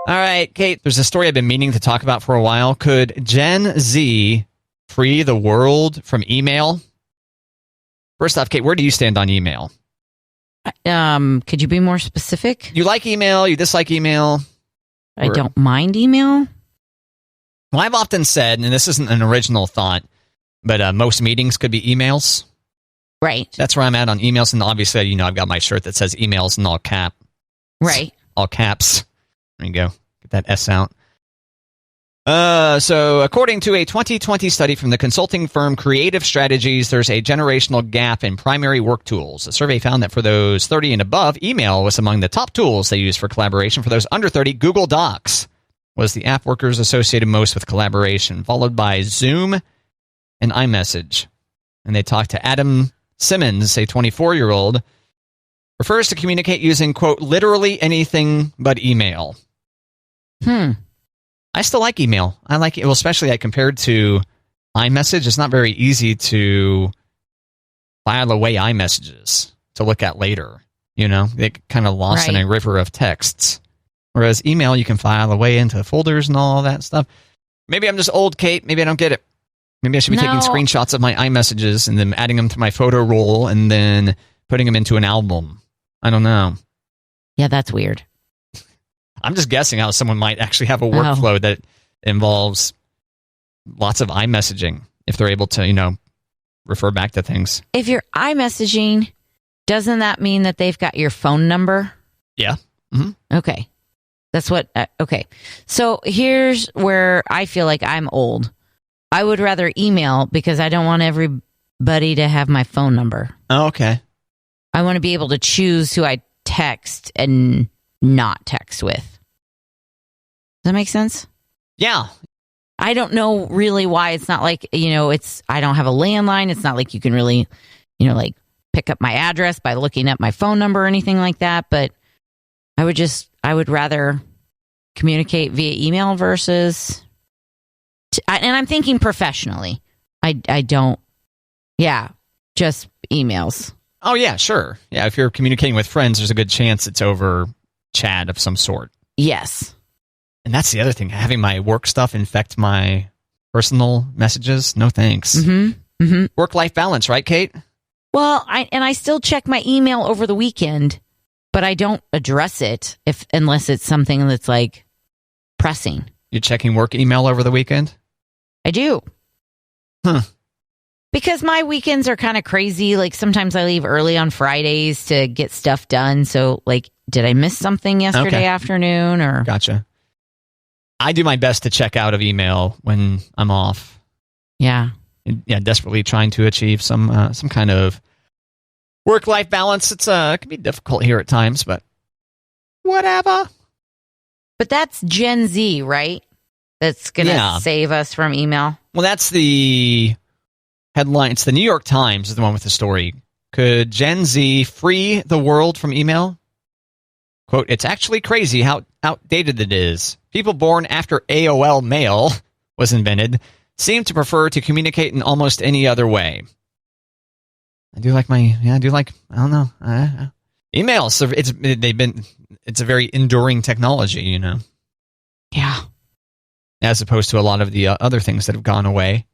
All right, Kate, there's a story I've been meaning to talk about for a while. Could Gen Z free the world from email? First off, Kate, where do you stand on email? Could you be more specific? You like email? You dislike email? I don't mind email. Well, I've often said, and this isn't an original thought, but most meetings could be emails. Right. That's where I'm at on emails, and obviously, I've got my shirt that says emails in all caps. Right. All caps. There you go. Get that S out. So, according to a 2020 study from the consulting firm Creative Strategies, there's a generational gap in primary work tools. A survey found that for those 30 and above, email was among the top tools they use for collaboration. For those under 30, Google Docs was the app workers associated most with collaboration, followed by Zoom and iMessage. And they talked to Adam Simmons, a 24-year-old, prefers to communicate using, quote, literally anything but email. I still like email. I like it, well, especially compared to iMessage. It's not very easy to file away iMessages to look at later. They get kind of lost in a river of texts. Whereas email, you can file away into folders and all that stuff. Maybe I'm just old, Kate. Maybe I don't get it. Maybe I should be taking screenshots of my iMessages and then adding them to my photo roll and then putting them into an album. I don't know. Yeah, that's weird. I'm just guessing how someone might actually have a workflow that involves lots of iMessaging if they're able to, refer back to things. If you're iMessaging, doesn't that mean that they've got your phone number? Yeah. Mm-hmm. Okay. That's what, okay. So here's where I feel like I'm old. I would rather email because I don't want everybody to have my phone number. Oh, okay. I want to be able to choose who I text and not text with. Does that make sense? Yeah. I don't know really why it's not like, I don't have a landline. It's not like you can really, pick up my address by looking up my phone number or anything like that. But I would rather communicate via email versus, and I'm thinking professionally. I don't, just emails. Oh, yeah, sure. Yeah, if you're communicating with friends, there's a good chance it's over chat of some sort. Yes. And that's the other thing. Having my work stuff infect my personal messages? No thanks. Mm-hmm. Mm-hmm. Work-life balance, right, Kate? Well, I still check my email over the weekend, but I don't address it unless it's something that's like pressing. You're checking work email over the weekend? I do. Huh. Because my weekends are kind of crazy. Like sometimes I leave early on Fridays to get stuff done. So did I miss something yesterday afternoon or? Gotcha. I do my best to check out of email when I'm off. Yeah. Yeah, desperately trying to achieve some kind of work-life balance. It can be difficult here at times, but whatever. But that's Gen Z, right? That's going to save us from email. Well, that's the headline. It's the New York Times is the one with the story. Could Gen Z free the world from email? Quote, it's actually crazy how outdated it is. People born after AOL Mail was invented seem to prefer to communicate in almost any other way. I don't know. Emails. It's a very enduring technology, Yeah. As opposed to a lot of the other things that have gone away.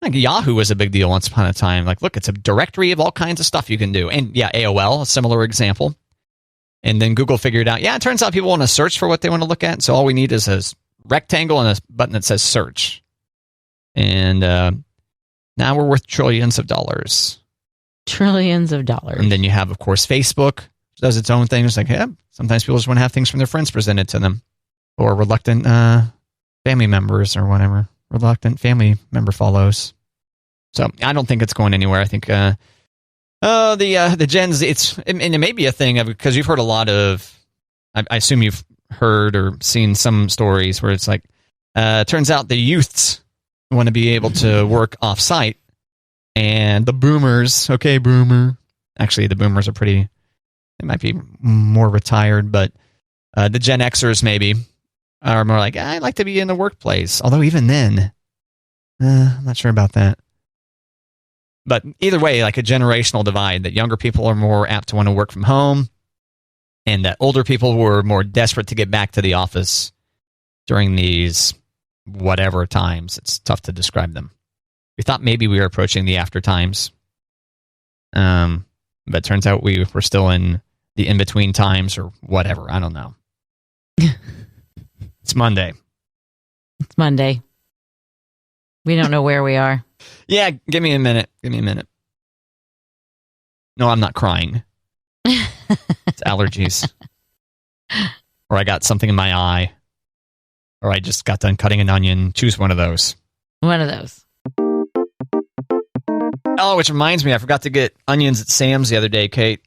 Like Yahoo was a big deal once upon a time. Like, look, it's a directory of all kinds of stuff you can do. And yeah, AOL, a similar example. And then Google figured out, it turns out people want to search for what they want to look at. So all we need is a rectangle and a button that says search. And now we're worth trillions of dollars. Trillions of dollars. And then you have, of course, Facebook, which does its own thing. It's like, sometimes people just want to have things from their friends presented to them. Or reluctant family members or whatever. Reluctant family member follows. So I don't think it's going anywhere. I think the Gen Z, and it may be a thing because you've heard a lot of, I assume you've heard or seen some stories where it's like, turns out the youths want to be able to work off-site, and the boomers, boomer. Actually, the boomers are they might be more retired, but the Gen Xers maybe are more like, I'd like to be in the workplace. Although even then, I'm not sure about that. But either way, like a generational divide, that younger people are more apt to want to work from home. and that older people were more desperate to get back to the office during these whatever times. It's tough to describe them. We thought maybe we were approaching the after times, but it turns out we were still in the in-between times or whatever. I don't know. It's Monday. It's Monday. We don't know where we are. Yeah, give me a minute. No, I'm not crying. It's allergies. Or I got something in my eye. Or I just got done cutting an onion. Choose one of those. One of those. Oh, which reminds me, I forgot to get onions at Sam's the other day, Kate.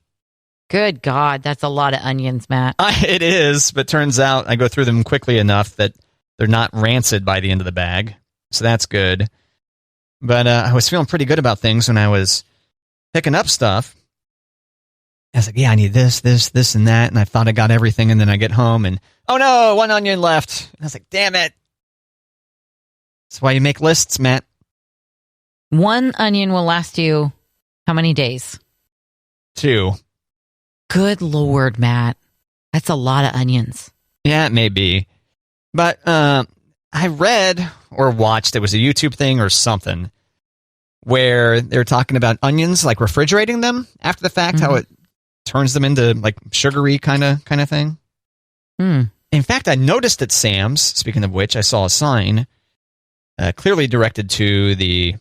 Good God, that's a lot of onions, Matt. It is, but turns out I go through them quickly enough that they're not rancid by the end of the bag. So that's good. But I was feeling pretty good about things when I was picking up stuff. I was like, yeah, I need this, and that. And I thought I got everything. And then I get home and, oh no, one onion left. And I was like, damn it. That's why you make lists, Matt. One onion will last you how many days? 2. Good Lord, Matt. That's a lot of onions. Yeah, it may be. But I read or watched, it was a YouTube thing or something, where they're talking about onions, like refrigerating them after the fact, how it turns them into like sugary kind of thing. In fact, I noticed at Sam's, speaking of which, I saw a sign clearly directed to the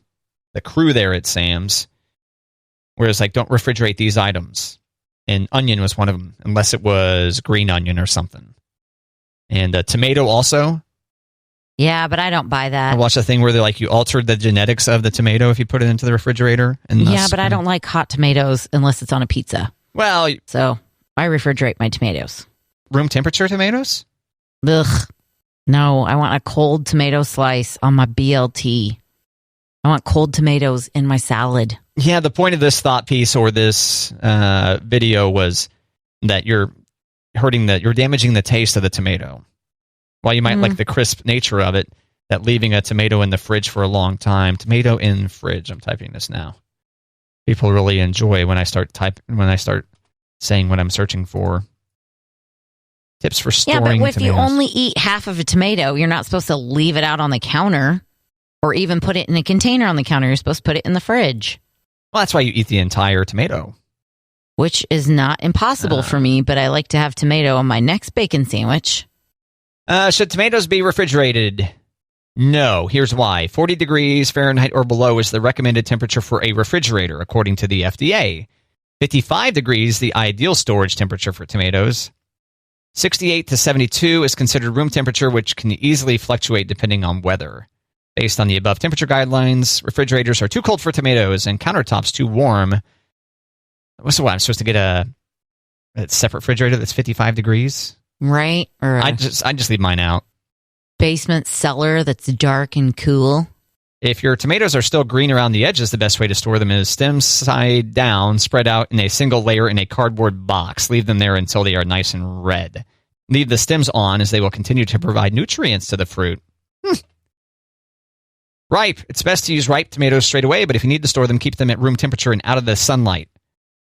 crew there at Sam's, where it's like, don't refrigerate these items. And onion was one of them, unless it was green onion or something. And tomato also. Yeah, but I don't buy that. I watched a thing where they're like, you altered the genetics of the tomato if you put it into the refrigerator. And yeah, but I don't like hot tomatoes unless it's on a pizza. Well, so I refrigerate my tomatoes. Room temperature tomatoes? Ugh. No, I want a cold tomato slice on my BLT. I want cold tomatoes in my salad. Yeah, the point of this thought piece or this video was that you're damaging the taste of the tomato. While you might like the crisp nature of it, that leaving a tomato in the fridge for a long time, tomato in fridge, I'm typing this now. People really enjoy when I start saying what I'm searching for. Tips for storing tomatoes. Yeah, but if you only eat half of a tomato, you're not supposed to leave it out on the counter or even put it in a container on the counter. You're supposed to put it in the fridge. Well, that's why you eat the entire tomato. Which is not impossible for me, but I like to have tomato on my next bacon sandwich. Should tomatoes be refrigerated? No. Here's why. 40 degrees Fahrenheit or below is the recommended temperature for a refrigerator, according to the FDA. 55 degrees, the ideal storage temperature for tomatoes. 68 to 72 is considered room temperature, which can easily fluctuate depending on weather. Based on the above temperature guidelines, refrigerators are too cold for tomatoes and countertops too warm. What's the what? I'm supposed to get a separate refrigerator that's 55 degrees? Right. Or I just leave mine out. Basement cellar that's dark and cool. If your tomatoes are still green around the edges, the best way to store them is stems side down, spread out in a single layer in a cardboard box. Leave them there until they are nice and red. Leave the stems on as they will continue to provide nutrients to the fruit. Ripe. It's best to use ripe tomatoes straight away, but if you need to store them, keep them at room temperature and out of the sunlight.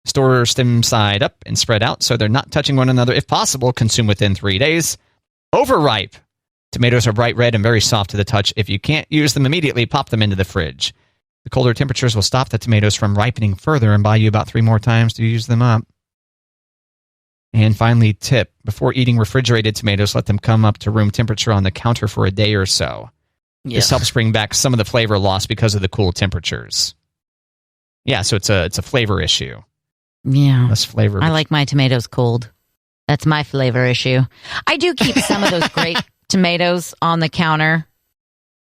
Store stem side up and spread out so they're not touching one another. If possible, consume within 3 days. Overripe. Tomatoes are bright red and very soft to the touch. If you can't use them immediately, pop them into the fridge. The colder temperatures will stop the tomatoes from ripening further and buy you about 3 more times to use them up. And finally, tip. Before eating refrigerated tomatoes, let them come up to room temperature on the counter for a day or so. Yeah. This helps bring back some of the flavor lost because of the cool temperatures. Yeah, so it's a flavor issue. Yeah. Less flavor. I like my tomatoes cold. That's my flavor issue. I do keep some of those great tomatoes on the counter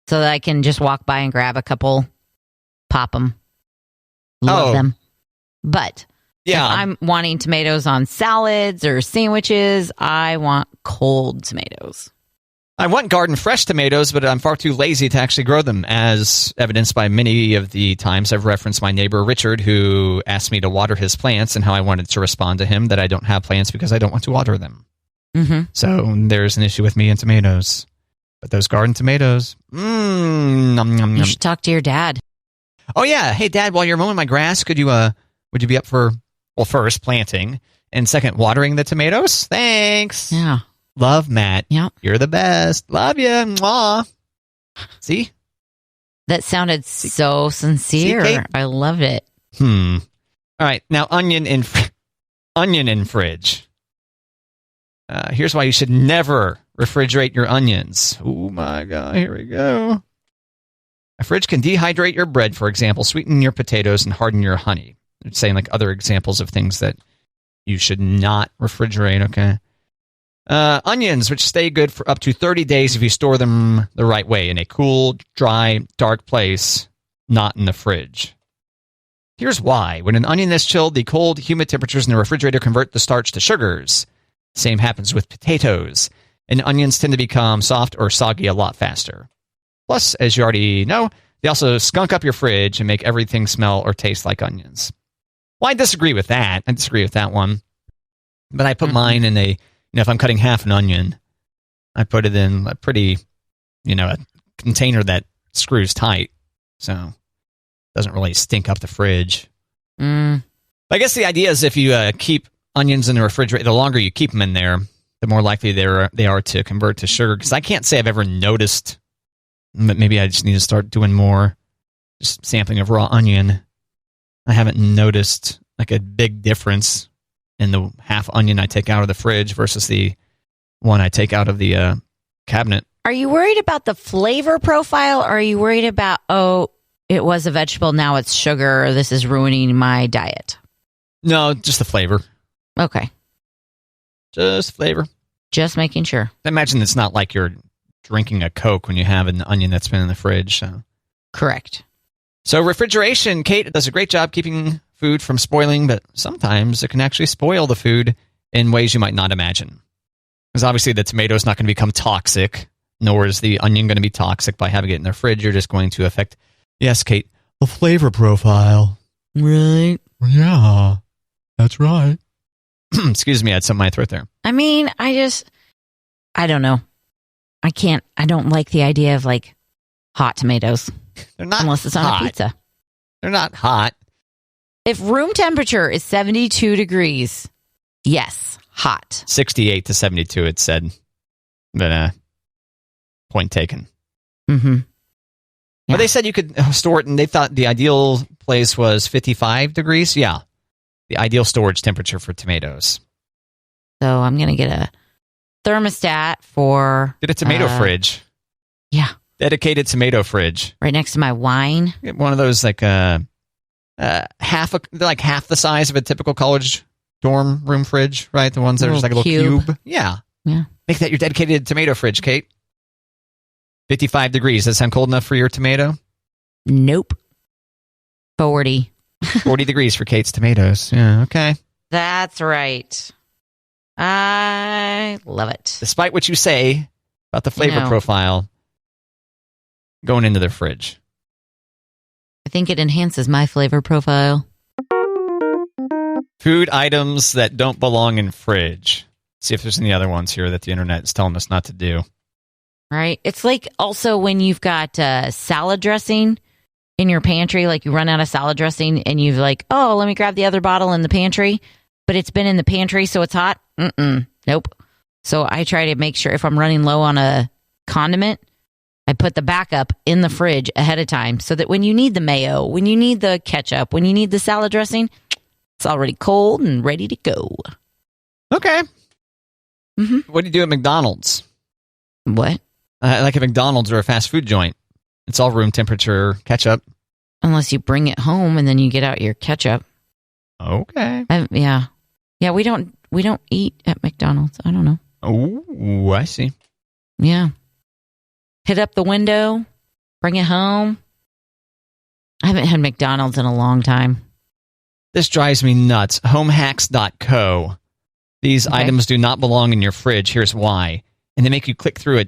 so that I can just walk by and grab a couple, pop them, love them. But yeah, if I'm wanting tomatoes on salads or sandwiches, I want cold tomatoes. I want garden fresh tomatoes, but I'm far too lazy to actually grow them, as evidenced by many of the times I've referenced my neighbor Richard, who asked me to water his plants, and how I wanted to respond to him that I don't have plants because I don't want to water them. Mm-hmm. So there's an issue with me and tomatoes. But those garden tomatoes, nom, nom, nom. You should talk to your dad. Oh yeah, hey Dad, while you're mowing my grass, would you be up for, well, first planting, And second, watering the tomatoes. Thanks. Yeah. Love, Matt. Yeah. You're the best. Love you. Mwah. See? That sounded so sincere. See, Kate? I loved it. All right. Now, onion in fridge. Here's why you should never refrigerate your onions. Oh, my God. Here we go. A fridge can dehydrate your bread, for example, sweeten your potatoes, and harden your honey. They're saying like other examples of things that you should not refrigerate, okay? Onions, which stay good for up to 30 days if you store them the right way in a cool, dry, dark place, not in the fridge. Here's why. When an onion is chilled, the cold, humid temperatures in the refrigerator convert the starch to sugars. Same happens with potatoes. And onions tend to become soft or soggy a lot faster. Plus, as you already know, they also skunk up your fridge and make everything smell or taste like onions. Well, I disagree with that. I disagree with that one. But I put mine in a, if I'm cutting half an onion, I put it in a pretty, a container that screws tight. So it doesn't really stink up the fridge. I guess the idea is if you keep onions in the refrigerator, the longer you keep them in there, the more likely they are to convert to sugar. Because I can't say I've ever noticed. Maybe I just need to start doing more just sampling of raw onion. I haven't noticed like a big difference in the half onion I take out of the fridge versus the one I take out of the cabinet. Are you worried about the flavor profile, or are you worried about, it was a vegetable, now it's sugar, or this is ruining my diet? No, just the flavor. Okay. Just flavor. Just making sure. I imagine it's not like you're drinking a Coke when you have an onion that's been in the fridge. So. Correct. So refrigeration, Kate does a great job keeping food from spoiling, but sometimes it can actually spoil the food in ways you might not imagine. Because obviously the tomato is not going to become toxic, nor is the onion going to be toxic by having it in the fridge. You're just going to affect, yes, Kate, the flavor profile. Right. Yeah, that's right. Excuse me, I had something in my throat there. I mean, I don't know. I don't like the idea of like hot tomatoes. They're not unless it's hot. on a pizza. They're not hot. If room temperature is 72 degrees, yes, hot. 68 to 72, it said. But point taken. Mm-hmm. Yeah. But they said you could store it, and they thought the ideal place was 55 degrees. Yeah, the ideal storage temperature for tomatoes. So I'm going to get a thermostat for... Get a tomato fridge. Yeah. Dedicated tomato fridge. Right next to my wine. Get one of those like they're like half the size of a typical college dorm room fridge, right? The ones that are just like a little cube. Yeah. Make that your dedicated tomato fridge, Kate. 55 degrees. Does that sound cold enough for your tomato? Nope. 40. 40 degrees for Kate's tomatoes. Yeah, okay. That's right. I love it. Despite what you say about the flavor profile going into the fridge. I think it enhances my flavor profile. Food items that don't belong in fridge. See if there's any other ones here that the internet is telling us not to do. Right. It's like also when you've got salad dressing in your pantry, like you run out of salad dressing and you've like, oh, let me grab the other bottle in the pantry, but it's been in the pantry, so it's hot. Nope. So I try to make sure if I'm running low on a condiment, I put the backup in the fridge ahead of time so that when you need the mayo, when you need the ketchup, when you need the salad dressing, it's already cold and ready to go. Okay. Mm-hmm. What do you do at McDonald's? What? Like a McDonald's or a fast food joint. It's all room temperature ketchup. Unless you bring it home and then you get out your ketchup. Okay. Yeah. Yeah, we don't eat at McDonald's. I don't know. Oh, I see. Yeah. Hit up the window, bring it home. I haven't had McDonald's in a long time. This drives me nuts. Homehacks.co. These items do not belong in your fridge. Here's why. And they make you click through a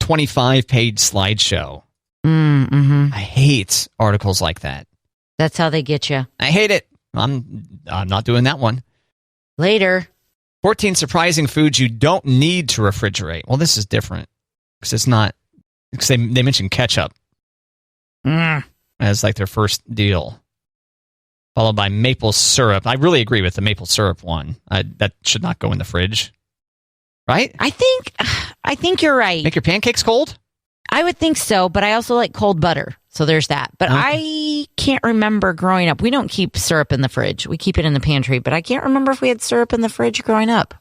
25-page slideshow. Mm-hmm. I hate articles like that. That's how they get you. I hate it. I'm not doing that one. Later. 14 surprising foods you don't need to refrigerate. Well, this is different. Because it's not... Because they mentioned ketchup as like their first deal. followed by maple syrup. I really agree with the maple syrup one. That should not go in the fridge, right? I think you're right. Make your pancakes cold? I would think so, but I also like cold butter. So there's that. But Okay. I can't remember growing up. We don't keep syrup in the fridge. We keep it in the pantry, but I can't remember if we had syrup in the fridge growing up.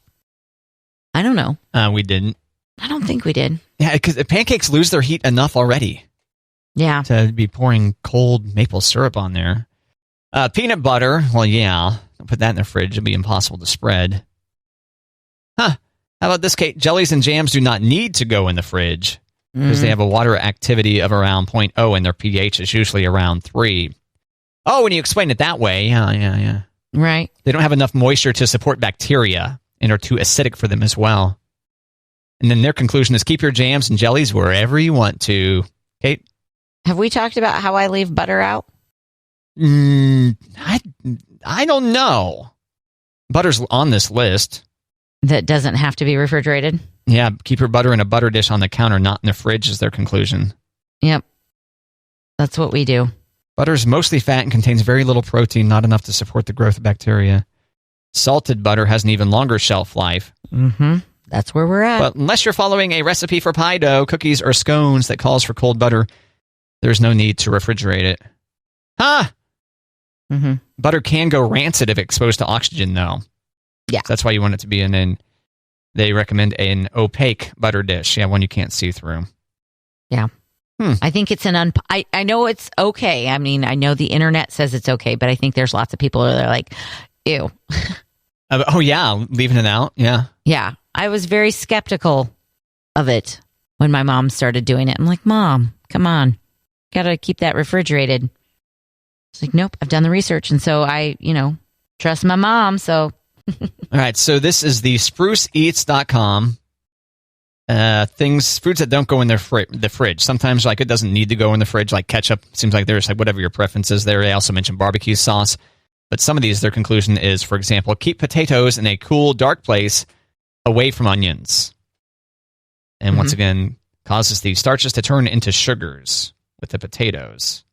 I don't know. We didn't. I don't think we did. Yeah, because the pancakes lose their heat enough already Yeah. to be pouring cold maple syrup on there. Peanut butter, well, yeah. Don't put that in the fridge. It'll be impossible to spread. Huh. How about this, Kate? Jellies and jams do not need to go in the fridge because they have a water activity of around 0.0 and their pH is usually around 3. Oh, when you explain it that way, yeah. Right. They don't have enough moisture to support bacteria and are too acidic for them as well. And then their conclusion is keep your jams and jellies wherever you want to. Kate? Have we talked about how I leave butter out? I don't know. Butter's on this list. That doesn't have to be refrigerated? Yeah, keep your butter in a butter dish on the counter, not in the fridge, is their conclusion. Yep. That's what we do. Butter's mostly fat and contains very little protein, not enough to support the growth of bacteria. Salted butter has an even longer shelf life. Mm-hmm. That's where we're at. But unless you're following a recipe for pie dough, cookies, or scones that calls for cold butter, there's no need to refrigerate it. Huh? Mm-hmm. Butter can go rancid if exposed to oxygen, though. Yeah. So that's why you want it to be they recommend an opaque butter dish. Yeah, one you can't see through. Yeah. I think it's I know it's okay. I mean, I know the internet says it's okay, but I think there's lots of people that are like, ew. Oh, yeah, leaving it out. Yeah. Yeah. I was very skeptical of it when my mom started doing it. I'm like, Mom, come on. Got to keep that refrigerated. It's like, nope, I've done the research. And so I, trust my mom. So. All right. So this is the spruceeats.com. Foods that don't go in the fridge. Sometimes it doesn't need to go in the fridge, like ketchup. Seems like there's whatever your preference is there. They also mention barbecue sauce. But some of these, their conclusion is, for example, keep potatoes in a cool, dark place away from onions. And once again, causes the starches to turn into sugars with the potatoes.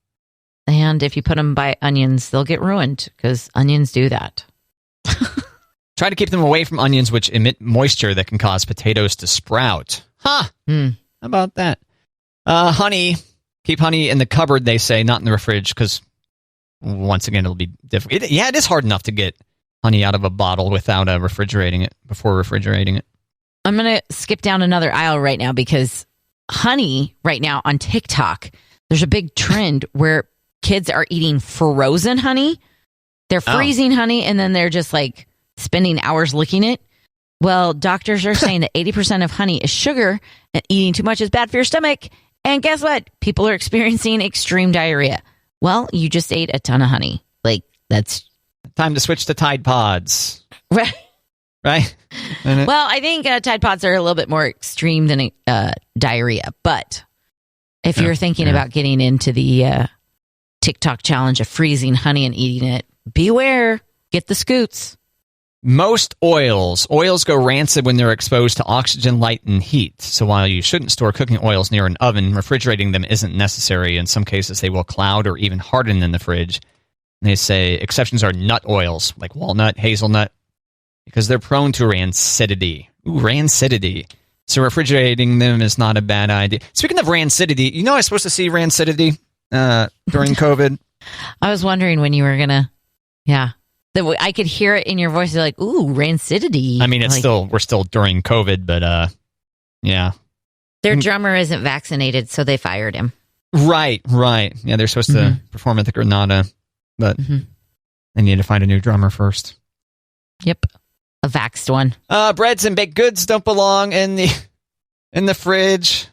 And if you put them by onions, they'll get ruined because onions do that. Try to keep them away from onions, which emit moisture that can cause potatoes to sprout. Huh. How about that? Honey. Keep honey in the cupboard, they say, not in the fridge, because once again, it'll be difficult. It is hard enough to get honey out of a bottle without refrigerating it, before refrigerating it. I'm going to skip down another aisle right now because honey right now on TikTok, there's a big trend where kids are eating frozen honey. They're freezing honey and then they're just spending hours licking it. Well, doctors are saying that 80% of honey is sugar and eating too much is bad for your stomach. And guess what? People are experiencing extreme diarrhea. Well, you just ate a ton of honey. That's time to switch to Tide Pods. Right. Right? Well, I think Tide Pods are a little bit more extreme than diarrhea. But if you're thinking about getting into the TikTok challenge of freezing honey and eating it, beware. Get the scoots. Most oils go rancid when they're exposed to oxygen, light, and heat. So while you shouldn't store cooking oils near an oven, refrigerating them isn't necessary. In some cases, they will cloud or even harden in the fridge. And they say exceptions are nut oils, like walnut, hazelnut, because they're prone to rancidity. Ooh, rancidity. So refrigerating them is not a bad idea. Speaking of rancidity, I was supposed to see rancidity during COVID. I was wondering when you were going to, I could hear it in your voice. You're like, ooh, rancidity. I mean, we're still during COVID, but yeah. Their drummer isn't vaccinated, so they fired him. Right. Yeah, they're supposed to perform at the Granada, but they need to find a new drummer first. Yep. A vaxxed one. Breads and baked goods don't belong in the fridge.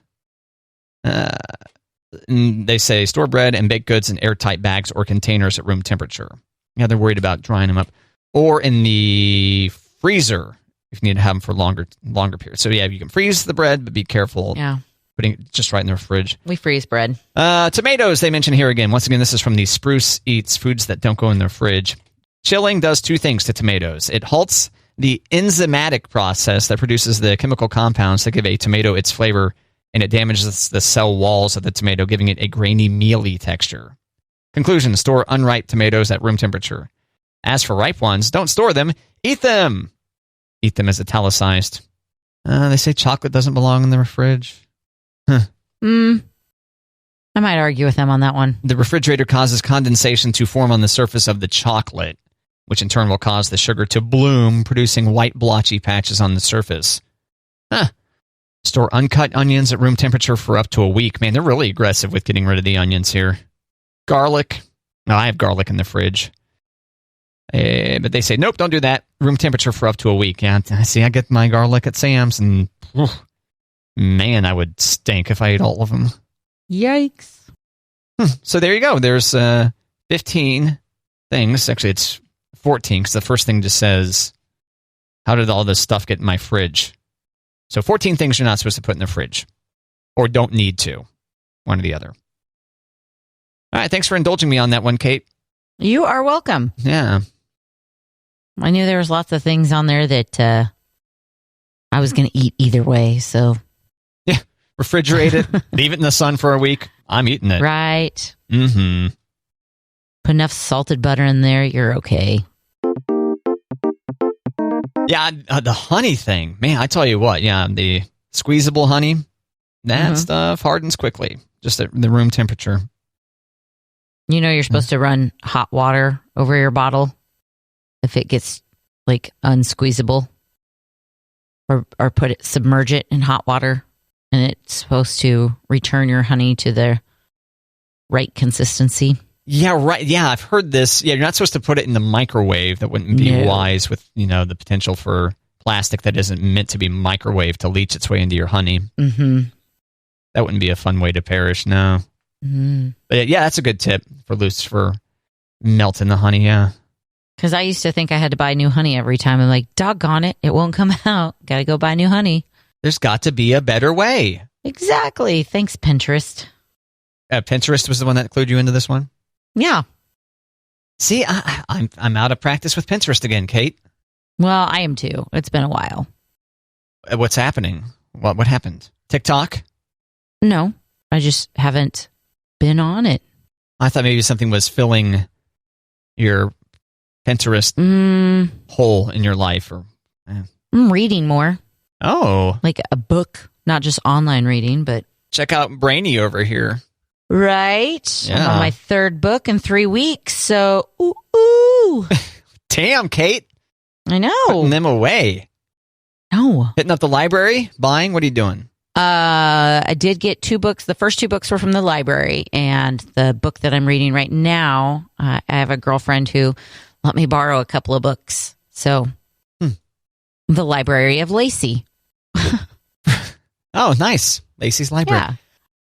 And they say store bread and baked goods in airtight bags or containers at room temperature. Yeah, they're worried about drying them up. Or in the freezer if you need to have them for longer periods. So yeah, you can freeze the bread, but be careful putting it just right in the fridge. We freeze bread. Tomatoes, they mention here again. Once again, this is from the Spruce Eats, foods that don't go in their fridge. Chilling does two things to tomatoes. It halts the enzymatic process that produces the chemical compounds that give a tomato its flavor, and it damages the cell walls of the tomato, giving it a grainy, mealy texture. Conclusion, store unripe tomatoes at room temperature. As for ripe ones, don't store them, eat them. Eat them as italicized. They say chocolate doesn't belong in the fridge. I might argue with them on that one. The refrigerator causes condensation to form on the surface of the chocolate, which in turn will cause the sugar to bloom, producing white blotchy patches on the surface. Store uncut onions at room temperature for up to a week. Man, they're really aggressive with getting rid of the onions here. Garlic. No, I have garlic in the fridge. But they say, nope, don't do that. Room temperature for up to a week. Yeah, see, I get my garlic at Sam's, and man, I would stink if I ate all of them. Yikes. So there you go. There's 15 things. Actually, it's 14, because the first thing just says, how did all this stuff get in my fridge? So 14 things you're not supposed to put in the fridge. Or don't need to. One or the other. All right, thanks for indulging me on that one, Kate. You are welcome. Yeah. I knew there was lots of things on there that I was going to eat either way, so. Yeah, refrigerate it, leave it in the sun for a week. I'm eating it. Right. Mm-hmm. Put enough salted butter in there, you're okay. Yeah, the honey thing. Man, I tell you what, yeah, the squeezable honey, that stuff hardens quickly, just at the room temperature. You know you're supposed to run hot water over your bottle if it gets like unsqueezable, or submerge it in hot water, and it's supposed to return your honey to the right consistency. Yeah, right. Yeah, I've heard this. Yeah, you're not supposed to put it in the microwave. That wouldn't be wise with, the potential for plastic that isn't meant to be microwaved to leach its way into your honey. Mm-hmm. That wouldn't be a fun way to perish, no. Mm-hmm. But yeah, that's a good tip for melting the honey, yeah. Because I used to think I had to buy new honey every time. I'm like, doggone it, it won't come out. Got to go buy new honey. There's got to be a better way. Exactly. Thanks, Pinterest. Pinterest was the one that clued you into this one? Yeah. See, I'm out of practice with Pinterest again, Kate. Well, I am too. It's been a while. What's happening? What happened? TikTok? No, I just haven't been on it. I thought maybe something was filling your Pinterest hole in your life. I'm reading more. Oh. Like a book, not just online reading, but... Check out Brainy over here. Right? Yeah. I'm on my third book in 3 weeks, so ooh. Damn, Kate. I know. Putting them away. No. Hitting up the library? Buying? What are you doing? I did get 2 books. The first 2 books were from the library, and the book that I'm reading right now, I have a girlfriend who let me borrow a couple of books. So, The Library of Lacey. Oh, nice. Lacey's Library. Yeah.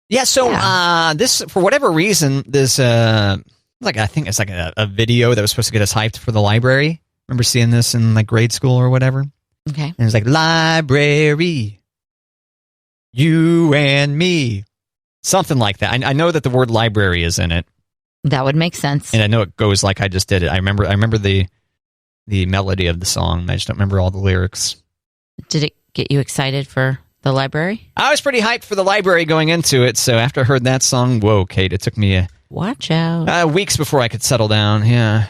Yeah, so this, for whatever reason, this, I think it's like a video that was supposed to get us hyped for the library. Remember seeing this in like grade school or whatever? Okay. And it's like, library, you and me. Something like that. I know that the word library is in it. That would make sense. And I know it goes like I just did it. I remember the melody of the song. I just don't remember all the lyrics. Did it get you excited for the library? I was pretty hyped for the library going into it, so after I heard that song, whoa, Kate, it took me watch out. Weeks before I could settle down, yeah.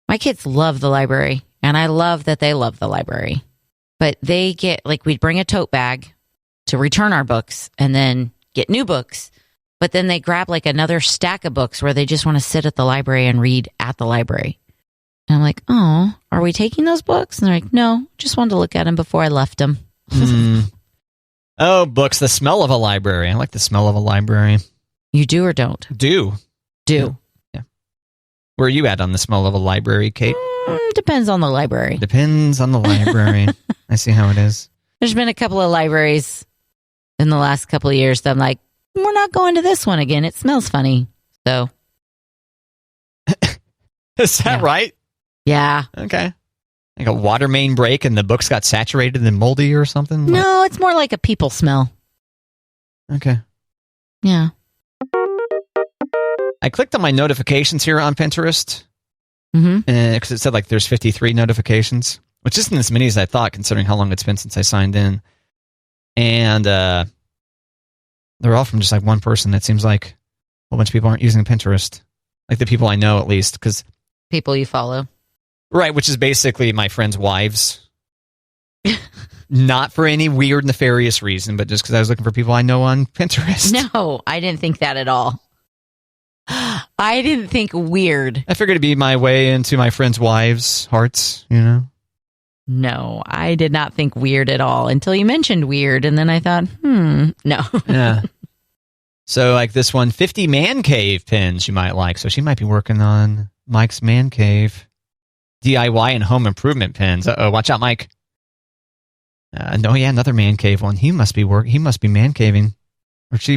My kids love the library, and I love that they love the library. But they get, we'd bring a tote bag to return our books and then get new books. But then they grab another stack of books where they just want to sit at the library and read at the library. And I'm like, oh, are we taking those books? And they're like, no, just wanted to look at them before I left them. Oh, books, the smell of a library. I like the smell of a library. You do or don't? Do. Yeah. Where are you at on the smell of a library, Kate? Depends on the library. Depends on the library. I see how it is. There's been a couple of libraries in the last couple of years that I'm like, we're not going to this one again. It smells funny. So. Is that right? Yeah. Okay. Like a water main break and the books got saturated and moldy or something? No, it's more like a people smell. Okay. Yeah. I clicked on my notifications here on Pinterest because it said there's 53 notifications, which isn't as many as I thought considering how long it's been since I signed in. And they're all from just one person. It seems like a whole bunch of people aren't using Pinterest. Like the people I know, at least. Because People you follow. right, which is basically my friends' wives. Not for any weird, nefarious reason, but just because I was looking for people I know on Pinterest. No, I didn't think that at all. I didn't think weird. I figured it'd be my way into my friends' wives' hearts, you know? No, I did not think weird at all until you mentioned weird. And then I thought, no. Yeah. So, like this one, 50 man cave pins you might like. So she might be working on Mike's man cave. DIY and home improvement pins. Uh-oh, watch out, Mike. No, yeah, another man cave one. He must be man caving.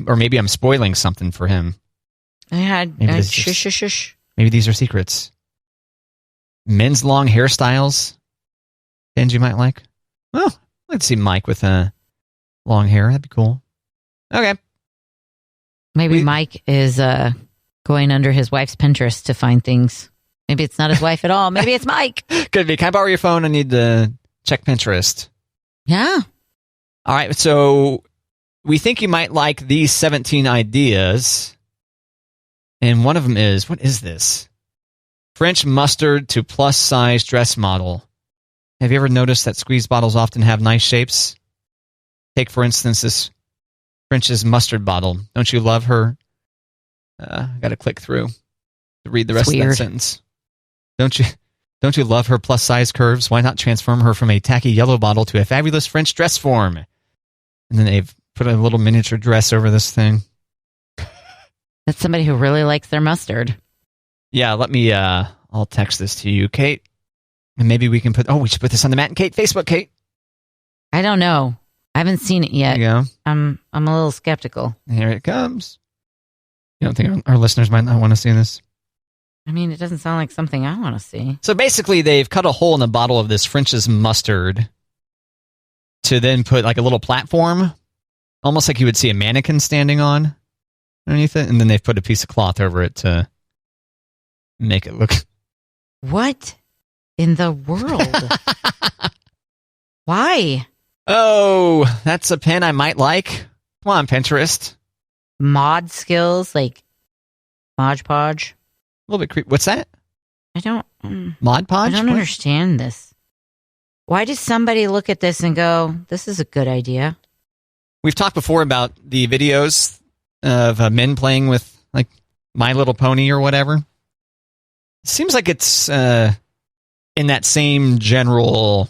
Or maybe I'm spoiling something for him. I had shush. Maybe these are secrets. Men's long hairstyles. Pins you might like. Well, let's see Mike with long hair. That'd be cool. Okay. Maybe Mike is going under his wife's Pinterest to find things. Maybe it's not his wife at all. Maybe it's Mike. Could be. Can I borrow your phone? I need to check Pinterest. Yeah. All right. So we think you might like these 17 ideas. And one of them is, what is this? French mustard to plus size dress model. Have you ever noticed that squeeze bottles often have nice shapes? Take, for instance, this French's mustard bottle. Don't you love her? I got to click through to read the rest of that sentence. Don't you love her plus size curves? Why not transform her from a tacky yellow bottle to a fabulous French dress form? And then they've put a little miniature dress over this thing. That's somebody who really likes their mustard. Yeah, let me, I'll text this to you, Kate. And maybe we can we should put this on the Matt and Kate Facebook, Kate. I don't know. I haven't seen it yet. There you go. I'm a little skeptical. Here it comes. You don't think our listeners might not want to see this? I mean, it doesn't sound like something I want to see. So basically, they've cut a hole in the bottle of this French's mustard to then put like a little platform, almost like you would see a mannequin standing on underneath it, and then they've put a piece of cloth over it to make it look... What in the world? Why? Oh, that's a pen I might like. Come on, Pinterest. Mod skills, like Mod Podge. A little bit creepy. What's that? I don't... Mod Podge? I don't understand this. Why does somebody look at this and go, this is a good idea? We've talked before about the videos of men playing with, like, My Little Pony or whatever. It seems like it's in that same general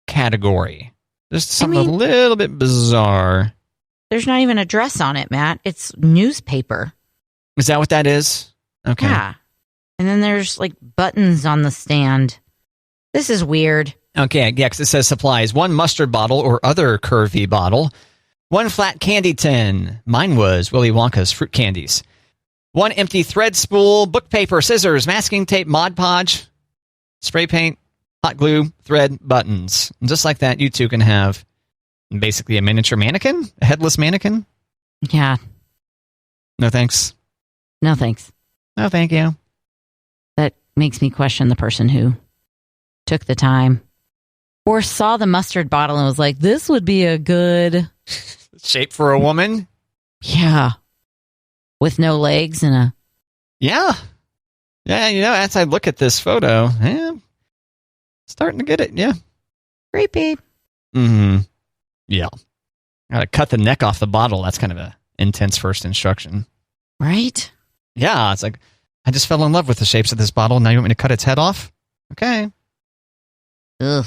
category. Just something a little bit bizarre. There's not even a dress on it, Matt. It's newspaper. Is that what that is? Okay. Yeah. And then there's like buttons on the stand. This is weird. Okay, yeah, because it says supplies. 1 mustard bottle or other curvy bottle. 1 flat candy tin. Mine was Willy Wonka's fruit candies. 1 empty thread spool, book paper, scissors, masking tape, Mod Podge, spray paint, hot glue, thread, buttons. And just like that, you two can have basically a miniature mannequin, a headless mannequin. Yeah. No thanks. No thanks. No, thank you. That makes me question the person who took the time or saw the mustard bottle and was like, this would be a good shape for a woman. Yeah. With no legs and a... Yeah. Yeah, you know, as I look at this photo, starting to get it, yeah. Creepy. Mm-hmm. Yeah. Gotta cut the neck off the bottle. That's kind of a intense first instruction. Right? Yeah, it's like, I just fell in love with the shapes of this bottle. Now you want me to cut its head off? Okay. Ugh.